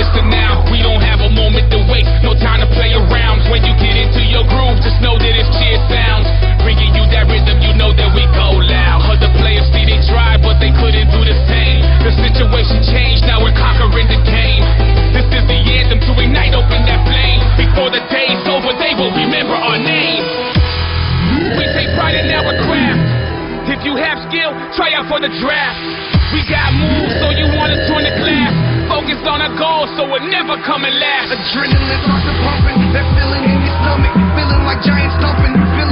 just announce we don't have a moment to waste, no time to play around. When you get into your groove, just know that it's cheer sounds. Bringing you that rhythm, you know that we go loud. Other players see they tried, but they couldn't do the same. The situation changed, now we're conquering the game. This is the anthem to ignite, open that flame. Before the day's over, they will remember our name. We take pride in our craft. If you have skill, try out for the draft. We got moves, so you wanna join the class. Focus on our goals, so we're never coming last. Adrenaline starts to pumping, that feeling in your stomach, feeling like giants thumping.